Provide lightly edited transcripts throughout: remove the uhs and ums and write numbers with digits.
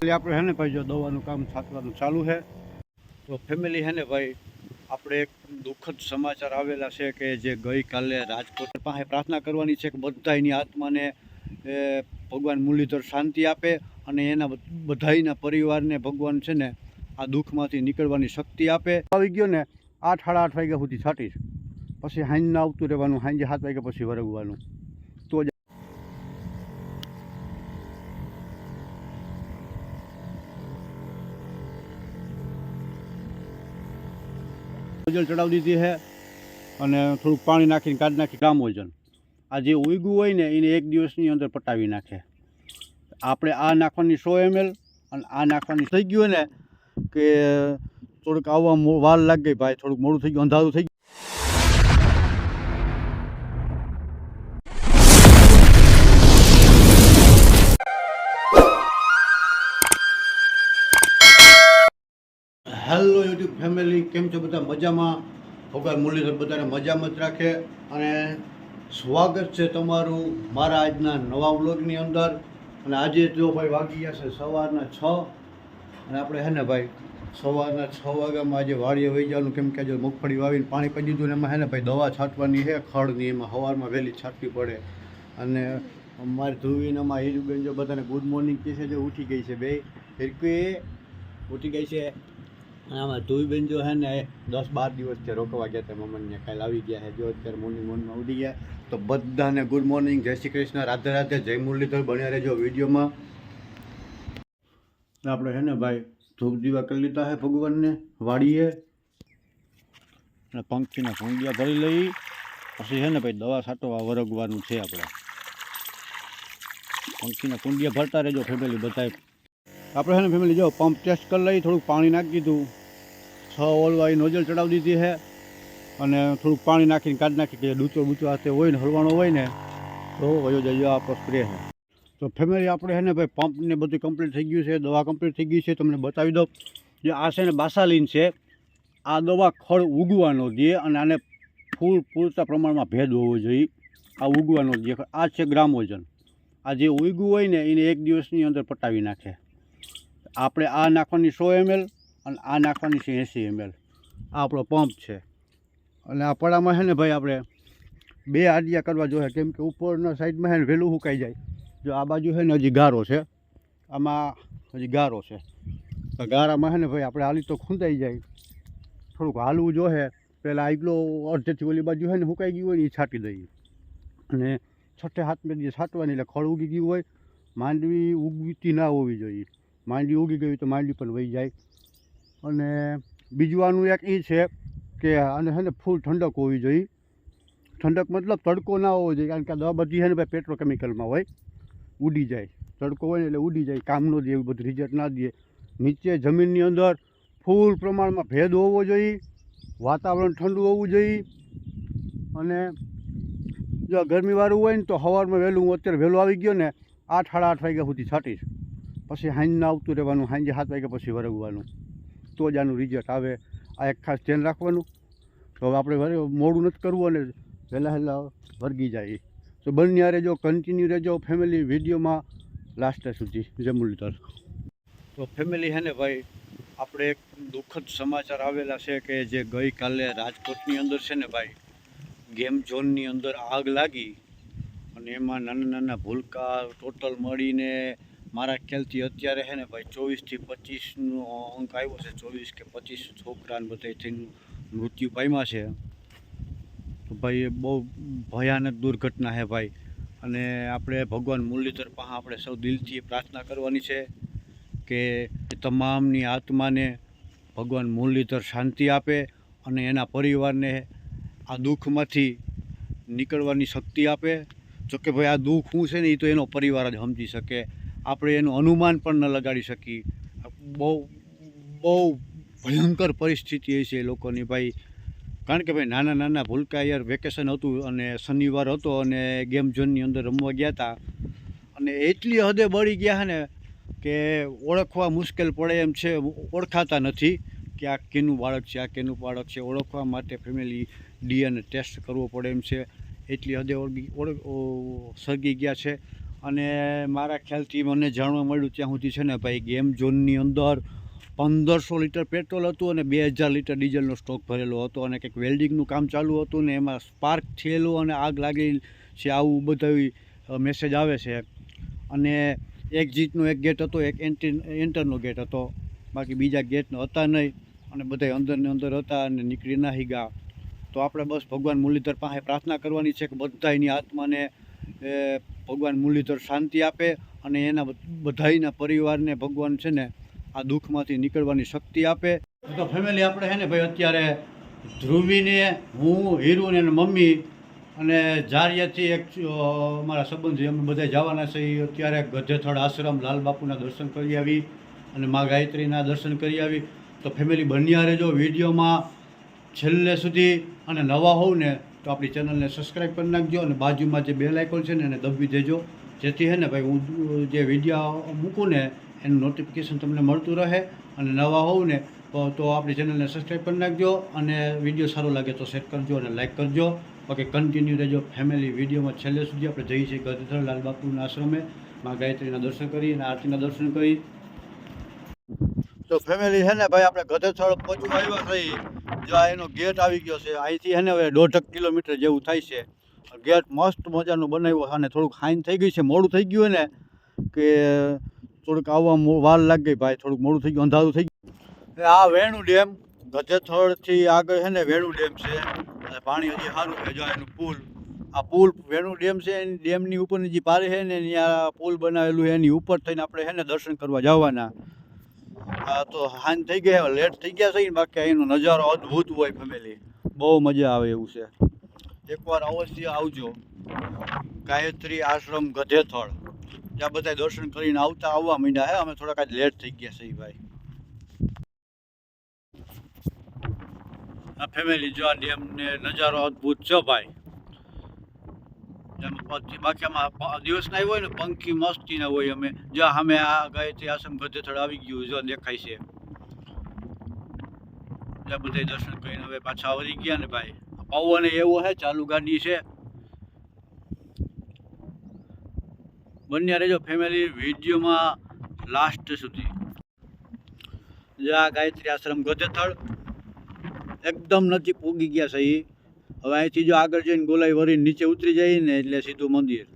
Family આપણે હે ને ભાઈ જો દવાનું કામ છાંટવાનું ચાલુ છે તો ફેમિલી હે ને ભાઈ આપણે એક દુઃખદ સમાચાર આવેલા છે કે જે ગઈકાલે રાજકોટ પાસે પ્રાર્થના કરવાની છે કે બધા એની આત્માને ભગવાન મુરલીધર શાંતિ આપે અને એના બધાના પરિવારને ભગવાન છે ને આ દુઃખમાંથી નીકળવાની શક્તિ આપે. આવી ગયો ને 8 સાડા 8 વાગ્યા સુધી છાંટીશ, પછી હાંજના આવતું રહેવાનું, સાંજે 7 વાગ્યા પછી વરગવાનું. તો નોઝલ ચડાવી દીધી છે અને થોડુંક પાણી નાખીને કાઢી નાખી ગ્રામોજન. આ જે ઉગ્યું હોય ને એને એક દિવસની અંદર પટાવી નાખે. આપણે આ નાખવાની 100 ml અને આ નાખવાની થઈ ગયું ને કે થોડુંક આવવા વાર લાગી ગઈ ભાઈ, થોડુંક મોડું થઈ ગયું, અંધારું થઈ ગયું. હેલો યુટ્યુબ ફેમિલી, કેમ છો બધા? મજામાં? ભગવાન મુરલીધર બધાને મજામાં જ રાખે અને સ્વાગત છે તમારું મારા આજના નવા વ્લોગની અંદર. અને આજે જો ભાઈ વાગી ગયા છે સવારના 6 અને આપણે હે ને ભાઈ સવારના 6 વાગ્યામાં આજે વાડીએ વહી જવાનું, કેમ કે આજે મગફળી વાવીને પાણી પી દીધું ને એમાં હે ને ભાઈ દવા છાંટવાની છે ખડની, એમાં સવારમાં વહેલી છાંટવી પડે. અને અમારી ધુવીને અમારા હીરુબેન જો બધાને ગુડ મોર્નિંગ કહે છે, જો ઉઠી ગઈ છે, બે હિરકુએ ઉઠી ગઈ છે. અને આમાં ધુવીબેન જો હે ને 10-12 દિવસથી રોકવા ગયા હતા મમ્મીને, કાલે આવી ગયા છે. જો અત્યારે મોર્નિંગમાં ઉડી ગયા. તો બધાને ગુડ મોર્નિંગ, જય શ્રી કૃષ્ણ, રાધે રાધે, જય મુરલીધર. બન્યા રહેજો વિડીયોમાં. આપણે હે ને ભાઈ ધૂપ દીવા કરી લીધા છે ભગવાનને વાળીએ અને પંખીના ભૂંડિયા ભરી લઈ, પછી હે ને ભાઈ દવા છાંટવા વરગવાનું છે. આપણે પંખીના કુંડિયા ભરતા રહેજો ફેમિલી બધાય. આપણે હે ને ફેમિલી જો પંપ ટેસ્ટ કરી લઈ, થોડુંક પાણી નાખી દીધું, 6 ઓલવાળી નોઝલ ચડાવી દીધી છે અને થોડુંક પાણી નાખીને કાઢી નાખી કે ડૂચો હાથે હોય ને હલવાનો હોય ને તો વયો જાય આપણો સ્પ્રે છે. તો ફેમિલી આપણે હે ને ભાઈ પંપને બધું કમ્પ્લીટ થઈ ગયું છે, દવા કમ્પ્લીટ થઈ ગઈ છે. તમને બતાવી દઉં, જે આ છે ને બાસાલીન છે, આ દવા ખડ ઉગવાનો દે અને આને પૂરતા પ્રમાણમાં ભેદ હોવો જોઈએ. આ ઉગવાનો દે. આ છે ગ્રામોજન. આ જે ઉગ્યું હોય ને એને એક દિવસની અંદર પટાવી નાખે. આપણે આ નાખવાની 100 ml અને આ નાખવાની છે 80 ml. આ આપણો પંપ છે. અને આ પડામાં છે ને ભાઈ આપણે 2 આડિયા કરવા જોઈએ, કેમ કે ઉપરના સાઈડમાં છે ને વહેલું સુકાઈ જાય. જો આ બાજુ છે ને હજી ગારો છે, આમાં હજી ગારો છે. તો ગારામાં છે ને ભાઈ આપણે હાલી તો ખૂંદાઈ જાય, થોડુંક હાલવું જોઈએ. પહેલાં આગલો અડધેથી ઓલી બાજુ છે ને સુકાઈ ગયું હોય ને એ છાંટી દઈએ. અને 6-7 દિવસ છાંટવાની એટલે ખડ ઉગી ગયું હોય. માંડવી ઉગતી ના હોવી જોઈએ. માંડવી ઉગી ગઈ તો માંડવી પણ વહી જાય. અને બીજું આનું એક એ છે કે આને છે ને ફૂલ ઠંડક હોવી જોઈએ. ઠંડક મતલબ તડકો ના હોવો જોઈએ, કારણ કે દવા બધી છે ને ભાઈ પેટ્રોકેમિકલમાં હોય, ઉડી જાય. તડકો હોય ને એટલે ઉડી જાય, કામ ન દે, એવું બધું રિઝલ્ટ ના દે. નીચે જમીનની અંદર ફૂલ પ્રમાણમાં ભેદ હોવો જોઈએ, વાતાવરણ ઠંડુ હોવું જોઈએ. અને જો ગરમીવાળું હોય ને તો સવારમાં વહેલું, હું અત્યારે વહેલું આવી ગયો ને 8 સાડા 8 વાગ્યા સુધી છાંટીશ, પછી હાંજના આવતું રહેવાનું, સાંજે 7 વાગ્યા પછી વરગવાનું. તો જ આનું રિઝલ્ટ આવે. આ એક ખાસ ધ્યાન રાખવાનું. તો હવે આપણે મોડું નથી કરવું અને વહેલા વરગી જાય. તો બન્યા રહેજો, કન્ટિન્યુ રહેજો ફેમિલી વિડીયોમાં લાસ્ટ સુધી. જય મુરલીધર. તો ફેમિલી છે ને ભાઈ આપણે એક દુઃખદ સમાચાર આવેલા છે કે જે ગઈકાલે રાજકોટની અંદર છે ને ભાઈ ગેમ ઝોનની અંદર આગ લાગી અને એમાં નાના ભૂલકા ટોટલ મળીને મારા ખ્યાલથી અત્યારે છે ને ભાઈ 24 થી 25નો અંક આવ્યો છે. 24 કે 25 છોકરાને બધા થઈને મૃત્યુ પામ્યા છે. તો ભાઈ એ બહુ ભયાનક દુર્ઘટના છે ભાઈ. અને આપણે ભગવાન મુરલીધર પાસે આપણે સૌ દિલથી પ્રાર્થના કરવાની છે કે તમામની આત્માને ભગવાન મુરલીધર શાંતિ આપે અને એના પરિવારને આ દુઃખમાંથી નીકળવાની શક્તિ આપે. જોકે ભાઈ આ દુઃખ શું છે ને એ તો એનો પરિવાર જ સમજી શકે, આપણે એનું અનુમાન પણ ન લગાડી શકીએ. બહુ ભયંકર પરિસ્થિતિ હશે એ લોકોની ભાઈ. કારણ કે ભાઈ નાના ભૂલકા યાર વેકેશન હતું અને શનિવાર હતો અને ગેમ ઝોનની અંદર રમવા ગયા હતા અને એટલી હદે બળી ગયા ને કે ઓળખવા મુશ્કેલ પડે એમ છે. ઓળખાતા નથી કે આ કેનું બાળક છે, આ કેનું બાળક છે. ઓળખવા માટે ફેમિલી DNA ટેસ્ટ કરવો પડે એમ છે. એટલી હદે સળગી ગયા છે. અને મારા ખ્યાલથી મને જાણવા મળ્યું ત્યાં સુધી છે ને ભાઈ ગેમ ઝોનની અંદર 1500 લીટર પેટ્રોલ હતું અને 2000 લીટર ડીઝલનો સ્ટોક ભરેલો હતો અને કંઈક વેલ્ડિંગનું કામ ચાલુ હતું ને એમાં સ્પાર્ક થયેલું અને આગ લાગી છે આવું બધા મેસેજ આવે છે. અને એક્ઝિટનો એક ગેટ હતો, એક એન્ટરનો ગેટ હતો, બાકી બીજા ગેટ હતા નહીં અને બધા અંદરને અંદર હતા અને નીકળી ના ગયા. તો આપણે બસ ભગવાન મુરલીધર પાસે પ્રાર્થના કરવાની છે કે બધાની આત્માને ભગવાન મુરલીધર શાંતિ આપે અને એના બધાના પરિવારને ભગવાન છે ને આ દુઃખમાંથી નીકળવાની શક્તિ આપે. તો ફેમિલી આપણે છે ને ભાઈ અત્યારે ધ્રુવીને, હું, હીરુ ને મમ્મી અને જારિયાથી એક અમારા સંબંધી અમે બધા જવાના છે. અત્યારે ગધેથળ આશ્રમ લાલબાપુના દર્શન કરી આવી અને મા ગાયત્રીના દર્શન કરી આવી. તો ફેમિલી બન્યા રહેજો વિડીયોમાં છેલ્લે સુધી અને નવા હોવ ને તો આપણી ચેનલને સબસ્ક્રાઈબ કરી નાખજો અને બાજુમાં જે બેલ આઇકોન છે ને એને દબાવી દેજો, જેથી છે ને ભાઈ હું જે વિડીયો મૂકું ને એનું નોટિફિકેશન તમને મળતું રહે. અને નવા હોવ ને તો આપણી ચેનલને સબસ્ક્રાઈબ કરી નાખજો અને વિડીયો સારો લાગે તો શેર કરજો અને લાઈક કરજો. બાકી કન્ટિન્યુ રહેજો ફેમિલી વિડીયોમાં છેલ્લે સુધી. આપણે જઈએ છીએ ગધેથળ લાલબાપુના આશ્રમે મા ગાયત્રીના દર્શન કરી અને આરતીના દર્શન કરી. તો ફેમિલી છે ને ભાઈ આપણે ગધેથળ પહોંચવા આવ્યા થઈ. જો એનો ગેટ આવી ગયો છે. અહીંથી છે ને હવે 1.5 કિલોમીટર જેવું થાય છે. ગેટ મસ્ત મજાનું બનાવ્યો અને થોડુંક હાઈન થઈ ગઈ છે, મોડું થઈ ગયું ને કે થોડુંક આવવા વાર લાગી ગઈ ભાઈ, થોડુંક મોડું થઈ ગયું, અંધારું થઈ ગયું. આ વેણુ ડેમ ગધેથળથી આગળ છે ને વેણુ ડેમ છે અને પાણી હજી સારું છે. જો એનું પુલ, આ પુલ વેણુ ડેમ છે, એની ડેમની ઉપરની જે પારી છે ને ત્યાં પુલ બનાવેલું છે, એની ઉપર થઈને આપણે છે ને દર્શન કરવા જવાના. તો હાન થઈ ગયા, લેટ થઈ ગયા છે, બાકી એનો નજારો અદ્ભુત હોય ફેમિલી, બહુ મજા આવે એવું છે. એકવાર અવશ્ય આવજો ગાયત્રી આશ્રમ ગધેથળ. ત્યાં બધા દર્શન કરીને આવવા માંડ્યા હે. અમે થોડાક આજ લેટ થઈ ગયા છે ભાઈ. આ ફેમિલી જો આ ડેમને નજારો અદ્ભુત છે ભાઈ. બાકી આમાં દિવસના આવ્યો હોય ને પંખી મસ્તીના હોય. અમે જ્યાં અમે આ ગાયત્રી આશ્રમ ગધેથળ આવી ગયું જો દેખાય છે. ત્યાં બધા દર્શન કરીને હવે પાછા વળી ગયા ને ભાઈ. પવન એવો છે, ચાલુ ગાડી છે. બન્યા રહેજો ફેમિલી વિડીયોમાં લાસ્ટ સુધી. જ્યાં ગાયત્રી આશ્રમ ગધેથળ એકદમ નજીક પૂગી ગયા છે. હવે અહીંથી જો આગળ જઈને ગોલાઈ વળીને નીચે ઉતરી જાય ને એટલે સીધું મંદિર.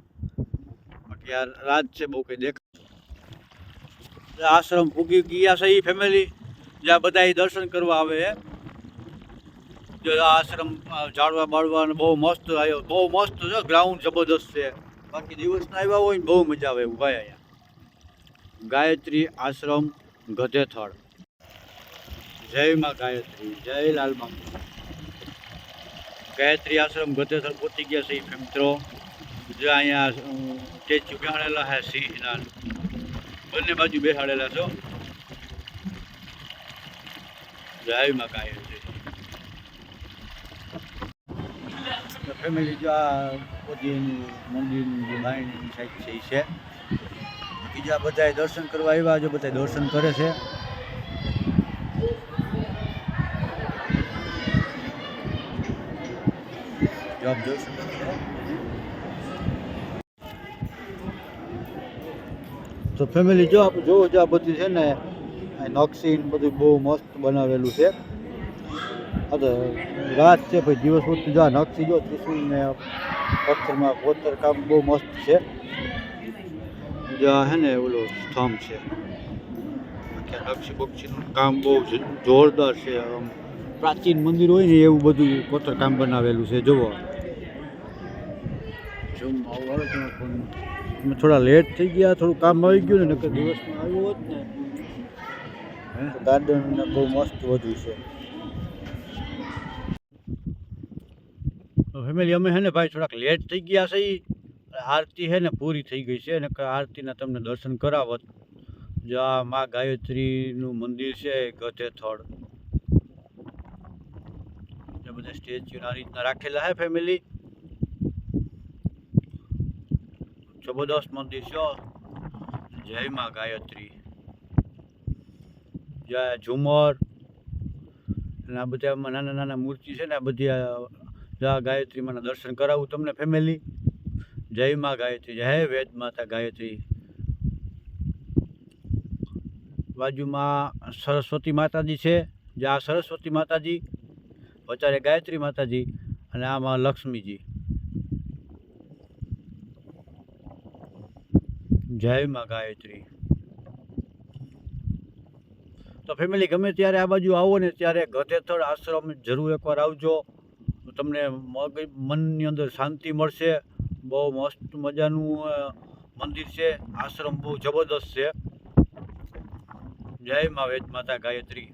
બાકી આ રાત છે, બહુ કંઈ દેખાય. આશ્રમ પૂગી ગયા છે એ ફેમિલી, જ્યાં બધા દર્શન કરવા આવે. જો આશ્રમ ઝાડવા બાળવા બહુ મસ્ત આવ્યો, બહુ મસ્ત છે, ગ્રાઉન્ડ જબરદસ્ત છે. બાકી દિવસના આવ્યા હોય ને બહુ મજા આવે એવું ભાઈ. અહીંયા ગાયત્રી આશ્રમ ગધેથળ. જય માં ગાયત્રી, જય લાલમાં. ગાયત્રી આશ્રમ ગધેથળ પહોંચી ગયા છે મિત્રો. જે અહીંયા સ્ટેચ્યુ બેહાડેલા છે સિંહના, બંને બાજુ બેહાડેલા છો. જય માં ગાયત્રી. ફેમિલી જો આ બધી મંદિરની જે બાયની સાઈડ છે એ છે. બીજા બધા દર્શન કરવા આવ્યા, જો બધા દર્શન કરે છે. જવાબ દર્શન તો ફેમિલી જો આપણે જોવો જો આ બધું છે ને નકશી બધું બહુ મસ્ત બનાવેલું છે. હા તો રાત છે ભાઈ, દિવસ હોતું જા નકશી જો ત્રિશુલ ને પથ્થરમાં કોતર કામ બહુ મસ્ત છે. જ્યાં છે ને ઓલો સ્તંભ છે, નકશી બક્ષીનું કામ બહુ જોરદાર છે. આમ પ્રાચીન મંદિર હોય ને એવું બધું કોતર કામ બનાવેલું છે. જુઓ અમે થોડા લેટ થઈ ગયા, થોડું કામ આવી ગયું ને, નકર દિવસમાં આવ્યું હોત ને. ગાર્ડન બહુ મસ્ત વધુ છે. ફેમિલી અમે છે ને ભાઈ થોડાક લેટ થઈ ગયા છે. આરતી છે ને પૂરી થઈ ગઈ છે, નકર આરતીના તમને દર્શન કરાવત. જ્યાં મા ગાયત્રીનું મંદિર છે ગધેથળ, બધા સ્ટેચ્યુ આ રીતના રાખેલા હે ફેમિલી. જબરદસ્ત મંદિર છે. જય માં ગાયત્રી. જય ઝુમર અને આ બધા નાના નાના મૂર્તિ છે ને, આ બધી ગાયત્રી માના દર્શન કરાવું તમને ફેમિલી. જય માં ગાયત્રી, જય વેદ માતા ગાયત્રી. બાજુમાં સરસ્વતી માતાજી છે, જે આ સરસ્વતી માતાજી, વચારે ગાયત્રી માતાજી અને આમાં લક્ષ્મીજી. જય માં ગાયત્રી. તો ફેમિલી, ગમે ત્યારે આ બાજુ આવો ને ત્યારે ગધેથડ આશ્રમ જરૂર એકવાર આવજો. તમને મનની અંદર શાંતિ મળશે. બહુ મસ્ત મજાનું મંદિર છે, આશ્રમ બહુ જબરદસ્ત છે. જય મા વેદ માતા ગાયત્રી.